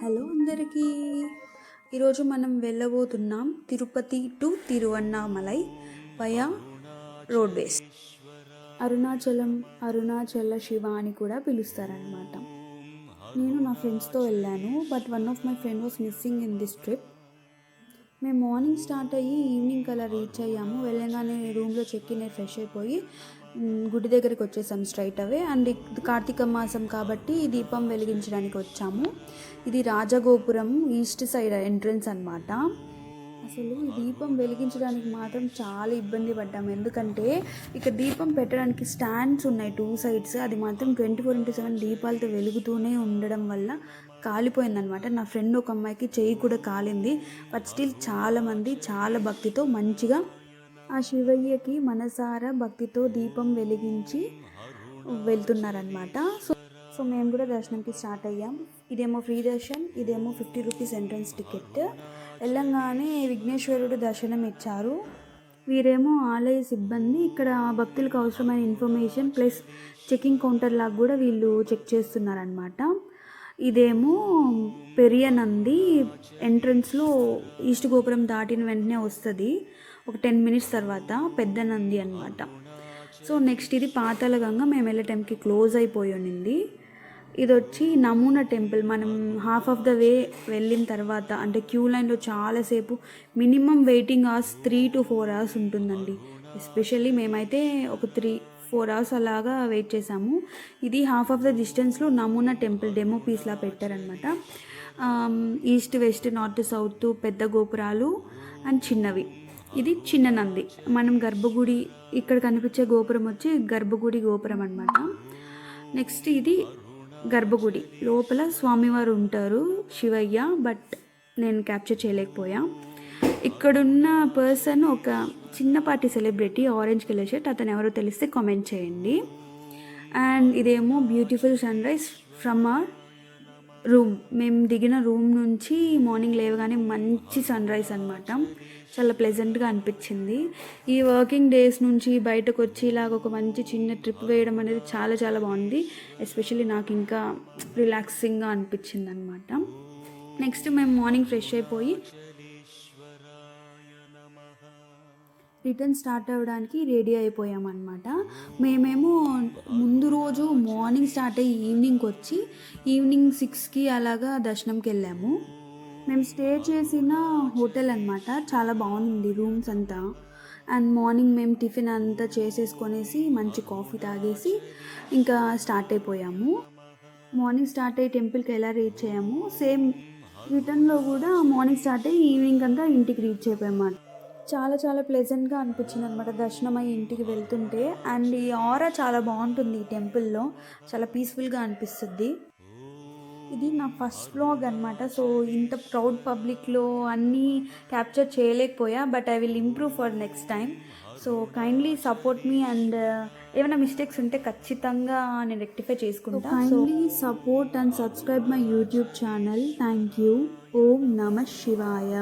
Hello అందరికీ. ఈరోజు మనం వెళ్ళబోతున్నాం Tirupati to Tiruvannamalai via roadways. Arunachala Shiva అని కూడా పిలుస్తారనమాట. నేను నా ఫ్రెండ్స్తో వెళ్ళాను, but one of my friend was missing in this trip. మేము మార్నింగ్ స్టార్ట్ అయ్యి ఈవినింగ్ అలా రీచ్ అయ్యాము. వెళ్ళగానే రూమ్లో చెక్ ఇన్ ఫ్రెష్ అయిపోయి గుడి దగ్గరికి వచ్చేసాం స్ట్రైట్ అవే. అండ్ ఇది కార్తీక మాసం కాబట్టి దీపం వెలిగించడానికి వచ్చాము. ఇది రాజగోపురం ఈస్ట్ సైడ్ ఎంట్రన్స్ అనమాట. అసలు ఈ దీపం వెలిగించడానికి మాత్రం చాలా ఇబ్బంది పడ్డాము, ఎందుకంటే ఇక్కడ దీపం పెట్టడానికి స్టాండ్స్ ఉన్నాయి 2 sides. అది మాత్రం 24/7 దీపాలతో వెలుగుతూనే ఉండడం వల్ల కాలిపోయిందనమాట. నా ఫ్రెండ్ ఒక అమ్మాయికి చెయ్యి కూడా కాలింది. బట్ స్టిల్ చాలామంది చాలా భక్తితో మంచిగా ఆ శివయ్యకి మనసారా భక్తితో దీపం వెలిగించి వెళ్తున్నారనమాట. సో మేము కూడా దర్శనంకి స్టార్ట్ అయ్యాం. ఇదేమో ఫ్రీ దర్శన్, ఇదేమో 50 రూపీస్ ఎంట్రన్స్ టికెట్. వెళ్ళంగానే విఘ్నేశ్వరుడు దర్శనం ఇచ్చారు. వీరేమో ఆలయ సిబ్బంది. ఇక్కడ భక్తులకు అవసరమైన ఇన్ఫర్మేషన్ ప్లస్ చెకింగ్ కౌంటర్ లాగా కూడా వీళ్ళు చెక్ చేస్తున్నారనమాట. ఇదేమో పెరియ నంది ఎంట్రన్స్లో ఈస్ట్ గోపురం దాటిన వెంటనే వస్తుంది, ఒక 10 minutes తర్వాత పెద్ద నంది అనమాట. సో నెక్స్ట్ ఇది పాతాళ గంగ. మేము వెళ్ళే టైంకి క్లోజ్ అయిపోయి ఉన్నింది. ఇది వచ్చి నమూనా టెంపుల్. మనం హాఫ్ ఆఫ్ ద వే వెళ్ళిన తర్వాత అంటే క్యూ లైన్లో చాలాసేపు, minimum waiting hours 3 to 4 hours ఉంటుందండి. ఎస్పెషల్లీ మేమైతే ఒక 3-4 hours అలాగా వెయిట్ చేసాము. ఇది హాఫ్ ఆఫ్ ద డిస్టెన్స్లో నమూనా టెంపుల్ డెమో పీస్లా పెట్టారనమాట. ఈస్ట్ వెస్ట్ నార్త్ సౌత్ పెద్ద గోపురాలు అండ్ చిన్నవి. ఇది చిన్న నంది. మనం గర్భగుడి ఇక్కడ కనిపించే గోపురం వచ్చి గర్భగుడి గోపురం అనమాట. నెక్స్ట్ ఇది గర్భగుడి లోపల స్వామివారు ఉంటారు శివయ్య, బట్ నేను క్యాప్చర్ చేయలేకపోయా. ఇక్కడున్న పర్సన్ ఒక చిన్నపాటి సెలబ్రిటీ, ఆరెంజ్ కలర్ షర్ట్. అతను ఎవరో తెలిస్తే కామెంట్ చేయండి. అండ్ ఇదేమో beautiful sun rise from our room. మేము దిగిన రూమ్ నుంచి మార్నింగ్ లేవగానే మంచి సన్ రైజ్ అనమాట. చాలా ప్లెజెంట్గా అనిపించింది. ఈ వర్కింగ్ డేస్ నుంచి బయటకు వచ్చి ఇలాగ ఒక మంచి చిన్న ట్రిప్ వేయడం అనేది చాలా చాలా బాగుంది. ఎస్పెషల్లీ నాకు ఇంకా రిలాక్సింగ్గా అనిపించింది అనమాట. నెక్స్ట్ మేము మార్నింగ్ ఫ్రెష్ అయిపోయి రిటర్న్ స్టార్ట్ అవ్వడానికి రెడీ అయిపోయామన్నమాట. మేమేమో ముందు రోజు మార్నింగ్ స్టార్ట్ అయ్యి ఈవినింగ్కి వచ్చి ఈవినింగ్ 6కి అలాగా దర్శనంకి వెళ్ళాము. మేము స్టే చేసిన హోటల్ అనమాట. చాలా బాగుంది రూమ్స్ అంతా. అండ్ మార్నింగ్ మేము టిఫిన్ అంతా చేసేసుకొనేసి మంచి కాఫీ తాగేసి ఇంకా స్టార్ట్ అయిపోయాము. మార్నింగ్ స్టార్ట్ అయ్యి టెంపుల్కి ఎలా రీచ్ అయ్యాము, సేమ్ రిటర్న్లో కూడా మార్నింగ్ స్టార్ట్ అయ్యి ఈవినింగ్ అంతా ఇంటికి రీచ్ అయిపోయాము. చాలా చాలా ప్లెజెంట్గా అనిపించింది అనమాట దర్శనం అయ్యి ఇంటికి వెళ్తుంటే. అండ్ ఈ ఆరా చాలా బాగుంటుంది ఈ టెంపుల్లో, చాలా పీస్ఫుల్గా అనిపిస్తుంది. ఇది నా ఫస్ట్ వ్లాగ్ అనమాట. సో ఇంత ప్రౌడ్ పబ్లిక్లో అన్నీ క్యాప్చర్ చేయలేకపోయా, but I will improve for next time. So kindly support me. And ఏమైనా మిస్టేక్స్ ఉంటే ఖచ్చితంగా నేను రెక్టిఫై చేసుకుంటా. Kindly support and subscribe my YouTube channel. Thank you. ఓం నమః శివాయ.